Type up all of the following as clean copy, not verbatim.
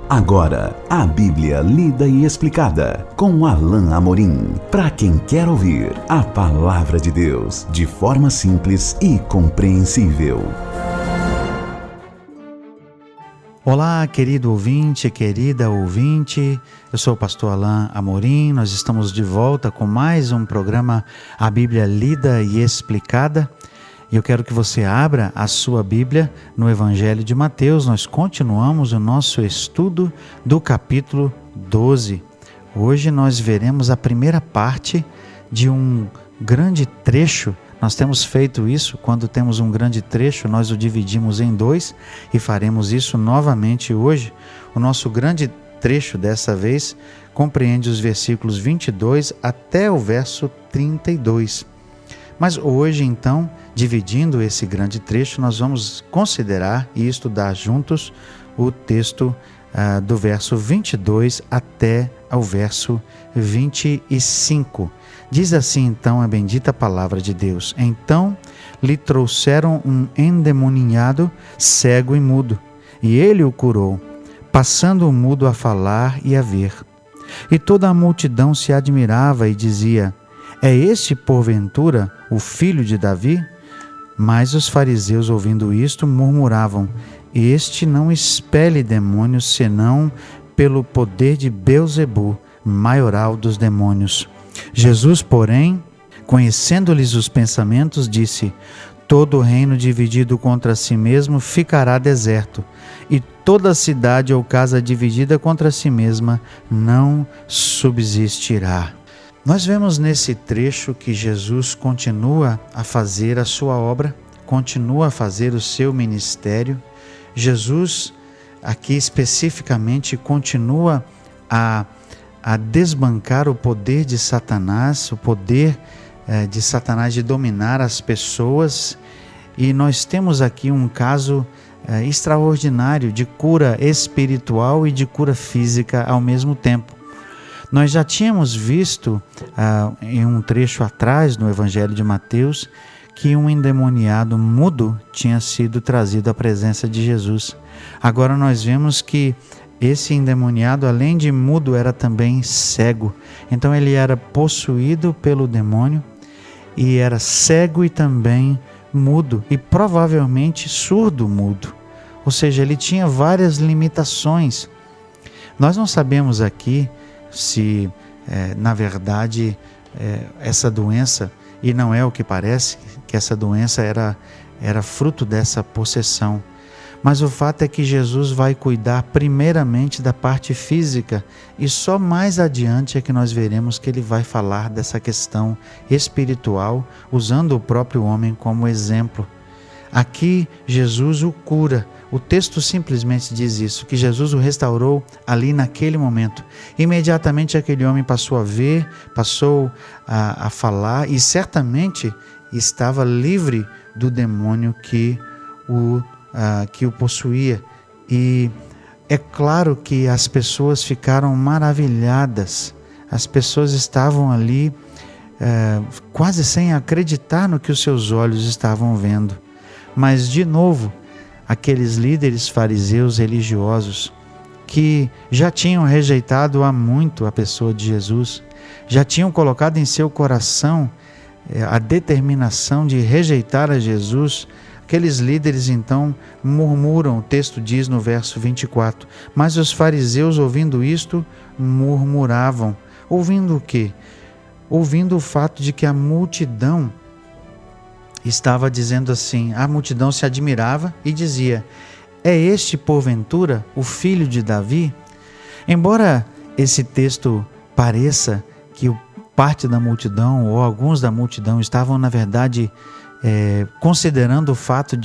Agora, a Bíblia lida e explicada com Alain Amorim. Para quem quer ouvir a Palavra de Deus de forma simples e compreensível. Olá, querido ouvinte, querida ouvinte. Eu sou o pastor Alain Amorim. Nós estamos de volta com mais um programa A Bíblia Lida e Explicada. E eu quero que você abra a sua Bíblia no Evangelho de Mateus. Nós continuamos o nosso estudo do capítulo 12. Hoje nós veremos a primeira parte de um grande trecho. Nós temos feito isso, quando temos um grande trecho, nós o dividimos em dois e faremos isso novamente hoje. O nosso grande trecho dessa vez compreende os versículos 22 até o verso 32. Mas hoje, então, dividindo esse grande trecho, nós vamos considerar e estudar juntos o texto do verso 22 até ao verso 25. Diz assim, então, a bendita palavra de Deus. Então lhe trouxeram um endemoniado, cego e mudo, e ele o curou, passando o mudo a falar e a ver. E toda a multidão se admirava e dizia: é este, porventura, o filho de Davi? Mas os fariseus, ouvindo isto, murmuravam: este não expele demônios, senão pelo poder de Beelzebu, maioral dos demônios. Jesus, porém, conhecendo-lhes os pensamentos, disse: todo reino dividido contra si mesmo ficará deserto, e toda cidade ou casa dividida contra si mesma não subsistirá. Nós vemos nesse trecho que Jesus continua a fazer a sua obra, continua a fazer o seu ministério. Jesus, aqui especificamente, continua a desbancar o poder de Satanás, o poder de Satanás de dominar as pessoas. E nós temos aqui um caso extraordinário de cura espiritual e de cura física ao mesmo tempo. Nós já tínhamos visto em um trecho atrás no Evangelho de Mateus que um endemoniado mudo tinha sido trazido à presença de Jesus. Agora nós vemos que esse endemoniado, além de mudo, era também cego. Então ele era possuído pelo demônio e era cego e também mudo, e provavelmente surdo-mudo. Ou seja, ele tinha várias limitações. Nós não sabemos aqui se, na verdade, essa doença, e não é o que parece, que essa doença era fruto dessa possessão. Mas o fato é que Jesus vai cuidar primeiramente da parte física, e só mais adiante é que nós veremos que ele vai falar dessa questão espiritual, usando o próprio homem como exemplo. Aqui Jesus o cura. O texto simplesmente diz isso, que Jesus o restaurou ali naquele momento. Imediatamente aquele homem passou a ver, passou a falar e certamente estava livre do demônio que o possuía. E é claro que as pessoas ficaram maravilhadas. As pessoas estavam ali quase sem acreditar no que os seus olhos estavam vendo. Mas, de novo, aqueles líderes fariseus religiosos que já tinham rejeitado há muito a pessoa de Jesus, já tinham colocado em seu coração a determinação de rejeitar a Jesus, aqueles líderes então murmuram. O texto diz no verso 24: mas os fariseus, ouvindo isto, murmuravam. Ouvindo o quê? Ouvindo o fato de que a multidão estava dizendo assim, a multidão se admirava e dizia: é este, porventura, o filho de Davi? Embora esse texto pareça que parte da multidão ou alguns da multidão estavam, na verdade, considerando o fato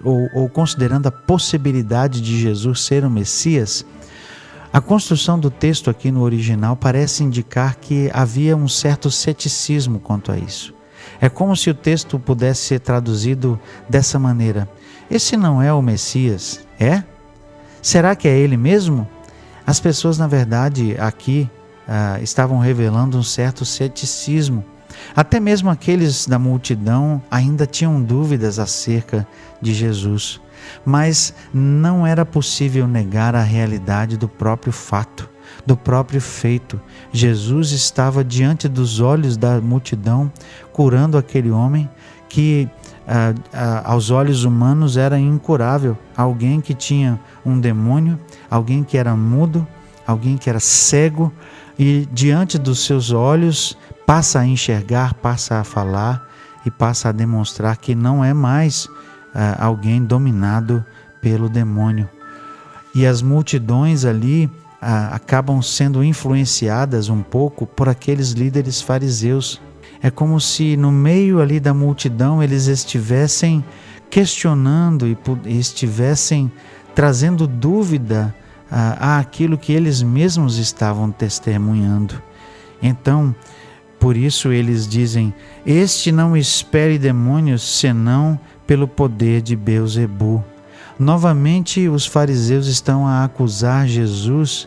ou considerando a possibilidade de Jesus ser o Messias, a construção do texto aqui no original parece indicar que havia um certo ceticismo quanto a isso. É como se o texto pudesse ser traduzido dessa maneira: esse não é o Messias, é? Será que é ele mesmo? As pessoas, na verdade, aqui estavam revelando um certo ceticismo. Até mesmo aqueles da multidão ainda tinham dúvidas acerca de Jesus. mas não era possível negar a realidade do próprio fato, do próprio feito. Jesus estava diante dos olhos da multidão, curando aquele homem que aos olhos humanos era incurável, alguém que tinha um demônio, alguém que era mudo, alguém que era cego, e diante dos seus olhos passa a enxergar, passa a falar e passa a demonstrar que não é mais alguém dominado pelo demônio. E as multidões ali acabam sendo influenciadas um pouco por aqueles líderes fariseus. É como se no meio ali da multidão eles estivessem questionando e estivessem trazendo dúvida àquilo que eles mesmos estavam testemunhando. Então, por isso eles dizem: este não espere demônios senão pelo poder de Beelzebu. Novamente os fariseus estão a acusar Jesus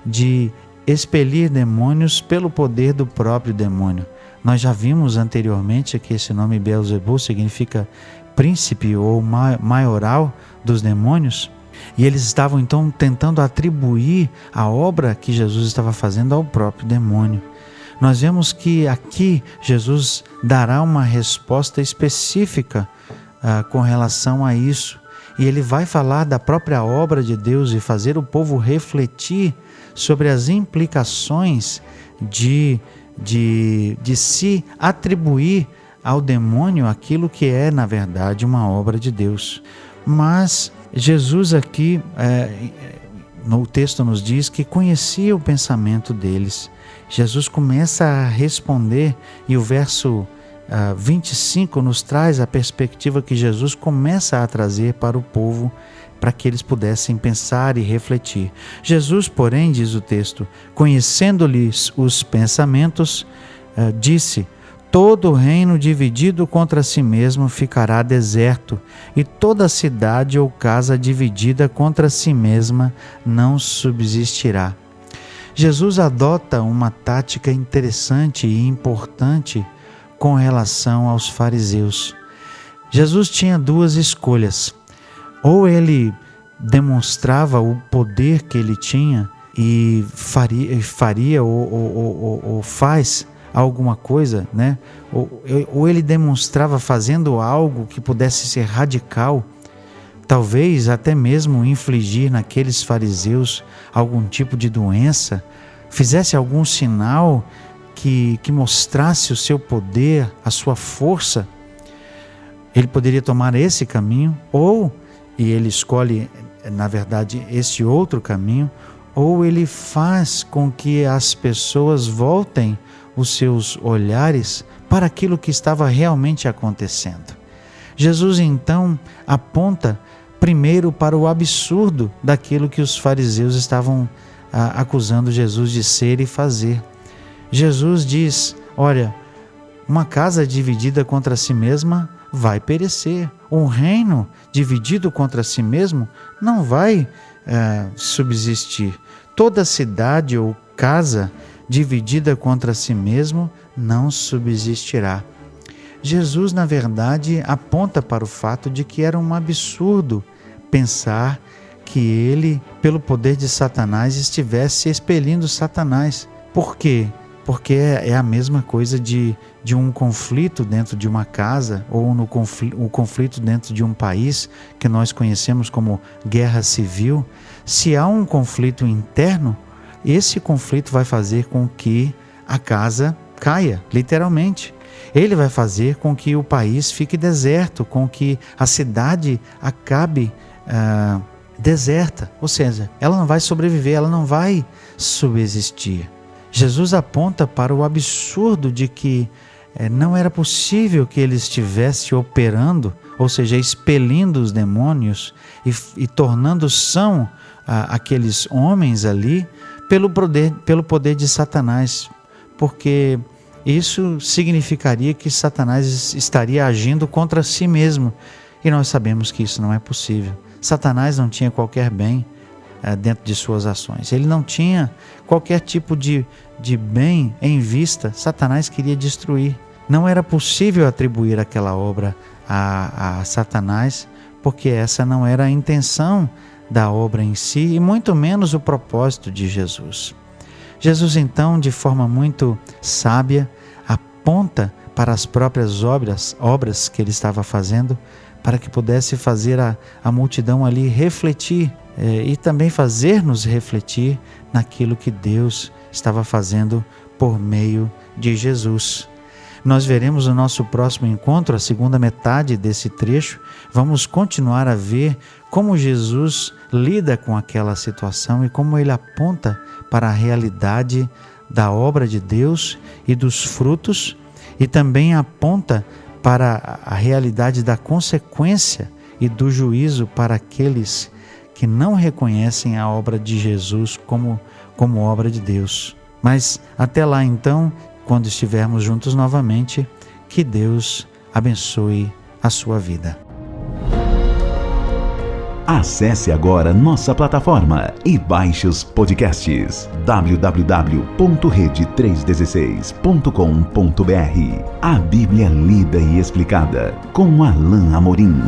de expelir demônios pelo poder do próprio demônio. Nós já vimos anteriormente que esse nome Beelzebu significa príncipe ou maioral dos demônios, e eles estavam então tentando atribuir a obra que Jesus estava fazendo ao próprio demônio. Nós vemos que aqui Jesus dará uma resposta específica com relação a isso, e ele vai falar da própria obra de Deus e fazer o povo refletir sobre as implicações de se atribuir ao demônio aquilo que é, na verdade, uma obra de Deus. Mas Jesus aqui, no texto nos diz que conhecia o pensamento deles. Jesus começa a responder, e o verso 25 nos traz a perspectiva que Jesus começa a trazer para o povo, para que eles pudessem pensar e refletir. Jesus, porém, diz o texto, conhecendo-lhes os pensamentos, disse: todo reino dividido contra si mesmo ficará deserto, e toda cidade ou casa dividida contra si mesma não subsistirá. Jesus adota uma tática interessante e importante com relação aos fariseus. Jesus tinha duas escolhas: ou ele demonstrava o poder que ele tinha e faria ou faz alguma coisa, né? Ou ele demonstrava fazendo algo que pudesse ser radical, talvez até mesmo infligir naqueles fariseus algum tipo de doença, fizesse algum sinal que mostrasse o seu poder, a sua força. Ele poderia tomar esse caminho, e ele escolhe, na verdade, esse outro caminho, ou ele faz com que as pessoas voltem os seus olhares para aquilo que estava realmente acontecendo. Jesus então aponta primeiro para o absurdo daquilo que os fariseus estavam acusando Jesus de ser e fazer. Jesus diz: olha, uma casa dividida contra si mesma vai perecer. Um reino dividido contra si mesmo não vai subsistir. Toda cidade ou casa dividida contra si mesmo não subsistirá. Jesus, na verdade, aponta para o fato de que era um absurdo pensar que ele, pelo poder de Satanás, estivesse expelindo Satanás. Por quê? Porque é a mesma coisa de um conflito dentro de uma casa, ou o conflito dentro de um país, que nós conhecemos como guerra civil. Se há um conflito interno, esse conflito vai fazer com que a casa caia, literalmente. Ele vai fazer com que o país fique deserto, com que a cidade acabe deserta. Ou seja, ela não vai sobreviver, ela não vai subsistir. Jesus aponta para o absurdo de que não era possível que ele estivesse operando, ou seja, expelindo os demônios e tornando são aqueles homens ali pelo poder de Satanás, porque isso significaria que Satanás estaria agindo contra si mesmo, e nós sabemos que isso não é possível. Satanás não tinha qualquer bem dentro de suas ações. Ele não tinha qualquer tipo de bem em vista. Satanás queria destruir. Não era possível atribuir aquela obra a Satanás, porque essa não era a intenção da obra em si e muito menos o propósito de Jesus. Jesus, então, de forma muito sábia, aponta para as próprias obras que ele estava fazendo, para que pudesse fazer a multidão ali refletir e também fazer-nos refletir naquilo que Deus estava fazendo por meio de Jesus. Nós veremos no nosso próximo encontro, a segunda metade desse trecho, vamos continuar a ver como Jesus lida com aquela situação e como ele aponta para a realidade da obra de Deus e dos frutos, e também aponta para a realidade da consequência e do juízo para aqueles que não reconhecem a obra de Jesus como obra de Deus. Mas até lá então, quando estivermos juntos novamente, que Deus abençoe a sua vida. Acesse agora nossa plataforma e baixe os podcasts www.rede316.com.br. A Bíblia lida e explicada com Alain Amorim.